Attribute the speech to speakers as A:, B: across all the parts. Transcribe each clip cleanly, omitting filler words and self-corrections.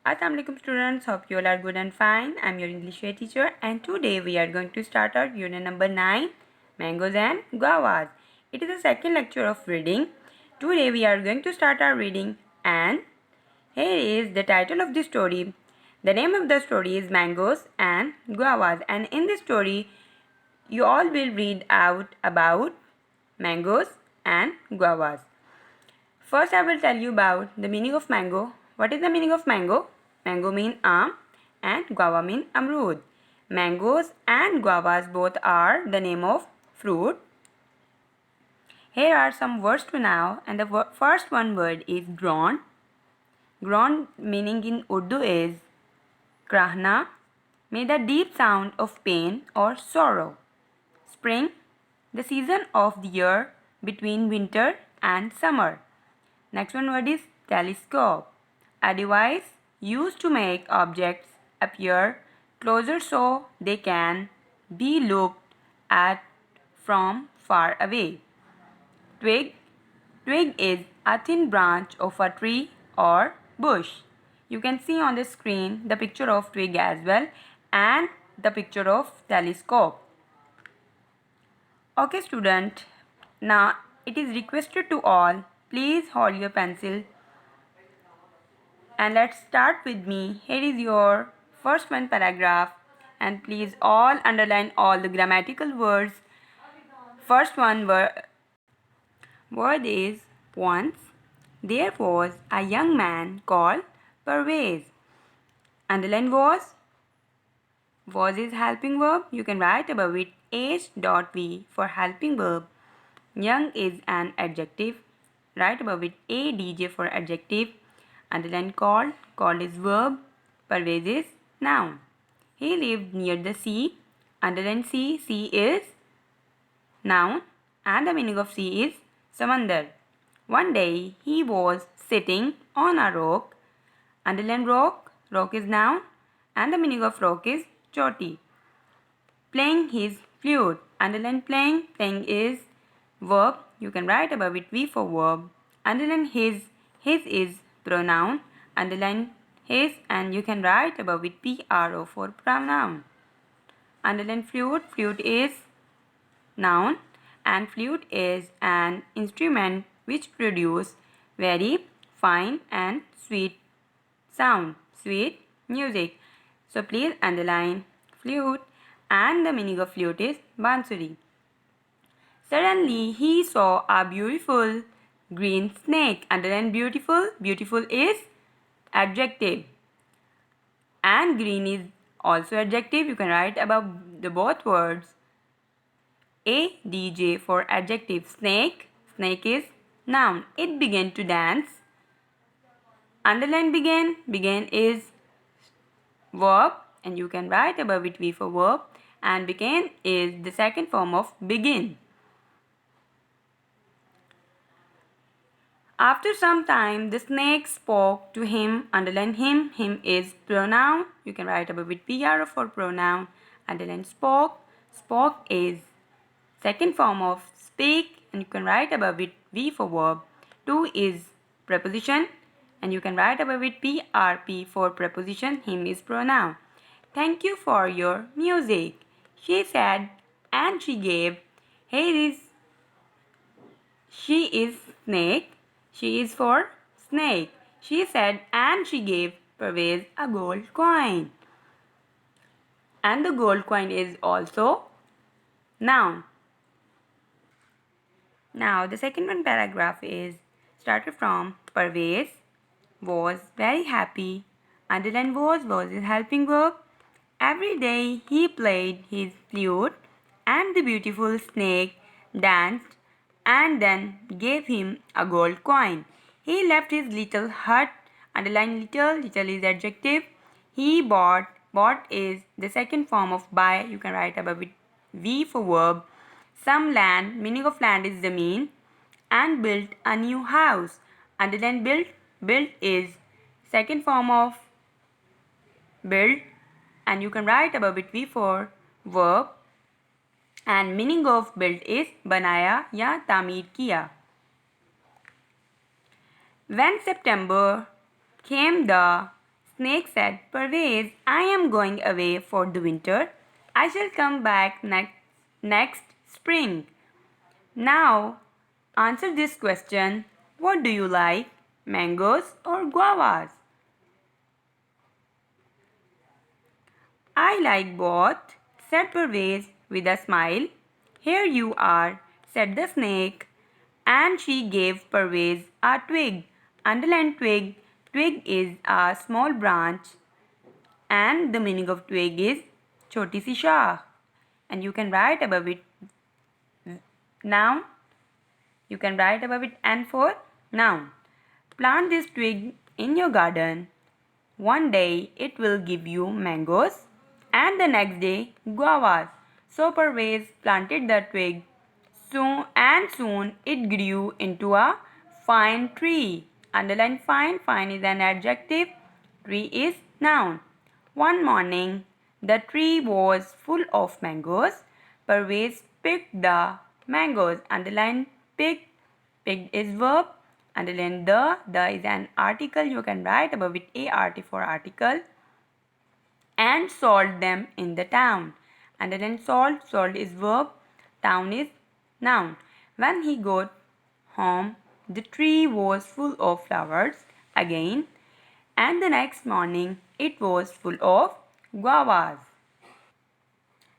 A: Assalamu alaikum students, hope you all are good and fine. I am your English teacher and today we are going to start our unit number 9, Mangoes and Guavas. It is the second lecture of reading. Today we are going to start our reading and here is the title of the story. The name of the story is Mangoes and Guavas, and in this story you all will read out about mangoes and guavas. First, I will tell you about the meaning of mango. What is the meaning of mango? Mango means aam and guava means amrud. Mangoes and guavas both are the name of fruit. Here are some words to know, and the first one word is grown. Grown meaning in Urdu is krahna, mean the deep sound of pain or sorrow. Spring, the season of the year between winter and summer. Next one word is telescope, a device used to make objects appear closer so they can be looked at from far away. Twig, twig is a thin branch of a tree or bush. You can see on the screen the picture of twig as well and the picture of telescope. Okay student, now it is requested to all, please hold your pencil and let's start with me. Here is your first one paragraph and please all underline all the grammatical words. First one word is once. There was a young man called Parvez. Underline was. Was is helping verb. You can write above it h.v for helping verb. Young is an adjective. Write above it adj for adjective. Underline called. Called is verb. Parvez is noun. He lived near the sea. Underline sea. Sea is noun and the meaning of sea is samandar. One day he was sitting on a rock. Underline rock. Rock is noun and the meaning of rock is choti. Playing his flute. Underline playing. Playing is verb. You can write above it v for verb. Underline his. His is pronoun. Underline his and you can write above it pro for pronoun. Underline flute. Flute is noun and flute is an instrument which produces very fine and sweet sound, sweet music. So please underline flute and the meaning of flute is bansuri. Suddenly he saw a beautiful green snake. Underline beautiful. Beautiful is adjective and green is also adjective. You can write above the both words adj for adjective. Snake. Snake is noun. It began to dance. Underline began. Began is verb and you can write above it v for verb and began is the second form of begin. After some time the snake spoke to him. Underline him. Him is pronoun. You can write above it pro for pronoun. Underline spoke. Spoke is second form of speak and you can write above it v for verb. To is preposition and you can write above it prp for preposition. Him is pronoun. Thank you for your music, she said and she gave. Here is she is snake. She is for snake. She said and she gave Parvez a gold coin. And the gold coin is also noun. Now the second one paragraph is started from Parvez was very happy. Underline was is helping verb. Every day he played his flute and the beautiful snake danced and then gave him a gold coin. He left his little hut. Underline little. Little is adjective. He bought. Bought is the second form of buy. You can write above it v for verb. Some land. Meaning of land is zameen. And built a new house. Underline built. Built is second form of build and you can write above it v for verb and meaning of built is banaya ya tamir kiya. When September came the Snake said, Parvez, I am going away for the winter. I shall come back next spring. Now, answer this question. What do you like, mangoes or guavas? I like both, said Parvez with a smile. Here you are, said the snake, and she gave Parvez a twig. Underline twig. Twig is a small branch, and the meaning of twig is choti si shah. And you can write above it noun. You can write above it and for noun. Plant this twig in your garden. One day it will give you mangoes and the next day guavas. So Parvez planted the twig. Soon it grew into a fine tree. Underline fine. Fine is an adjective. Tree is noun. One morning the tree was full of mangoes. Parvez picked the mangoes. Underline picked. Picked is verb. Underline the. The is an article. You can write above it art for article. And sold them in the town. Underline sold. Sold is verb. Town is noun. When he got home, the tree was full of flowers again, and the next morning it was full of guavas.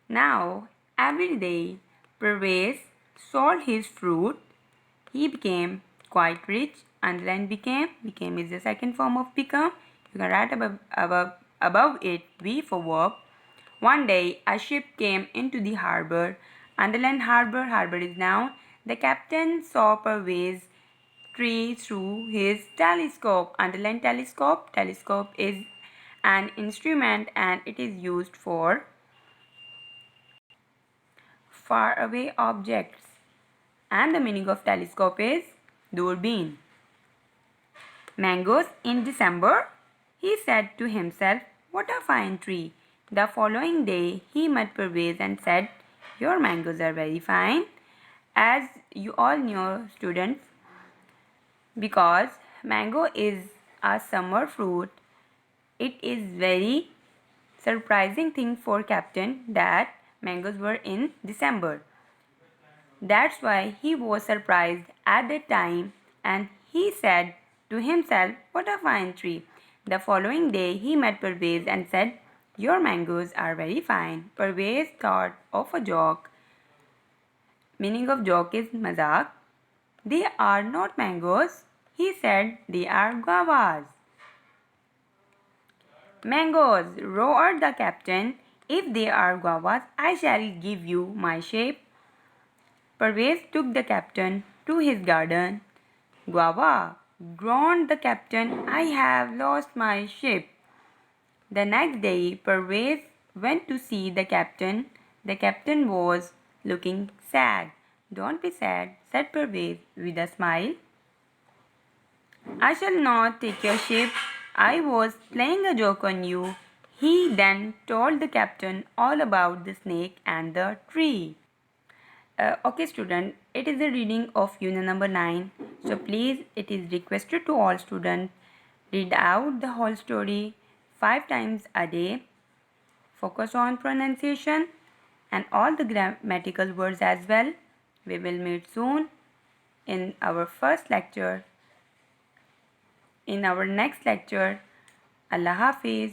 A: Now, every day, Pervez sold his fruit. He became quite rich. Underline became. Became is the second form of become. You can write above it V for verb. One day, a ship came into the harbor. Underline harbor. Harbor is noun. The captain saw Pervez tree through his telescope. Underline telescope. Telescope is an instrument and it is used for faraway objects. And the meaning of telescope is doorbin. Mangoes in December, he said to himself, what a fine tree. The following day, he met Pervez and said, your mangoes are very fine. As you all know, students, because mango is a summer fruit, it is very surprising thing for captain that mangoes were in December. That's why he was surprised at that time and he said to himself, what a fine tree. The following day he met Parvez and said, your mangoes are very fine. Parvez thought of a joke. Meaning of joke is mazak. They are not mangoes. He said they are guavas. Mangoes, roared the captain. If they are guavas, I shall give you my shape. Parvez took the captain to his garden. Guava, groaned the captain, I have lost my ship. The next day, Parvez went to see the captain. The captain was looking sad. Don't be sad, said Parvez with a smile. I shall not take your ship. I was playing a joke on you. He then told the captain all about the snake and the tree. Okay student, it is the reading of unit number 9. So please, it is requested to all students, read out the whole story 5 times a day. Focus on pronunciation and all the grammatical words as well. We will meet soon in our first lecture. In our next lecture, Allah Hafiz.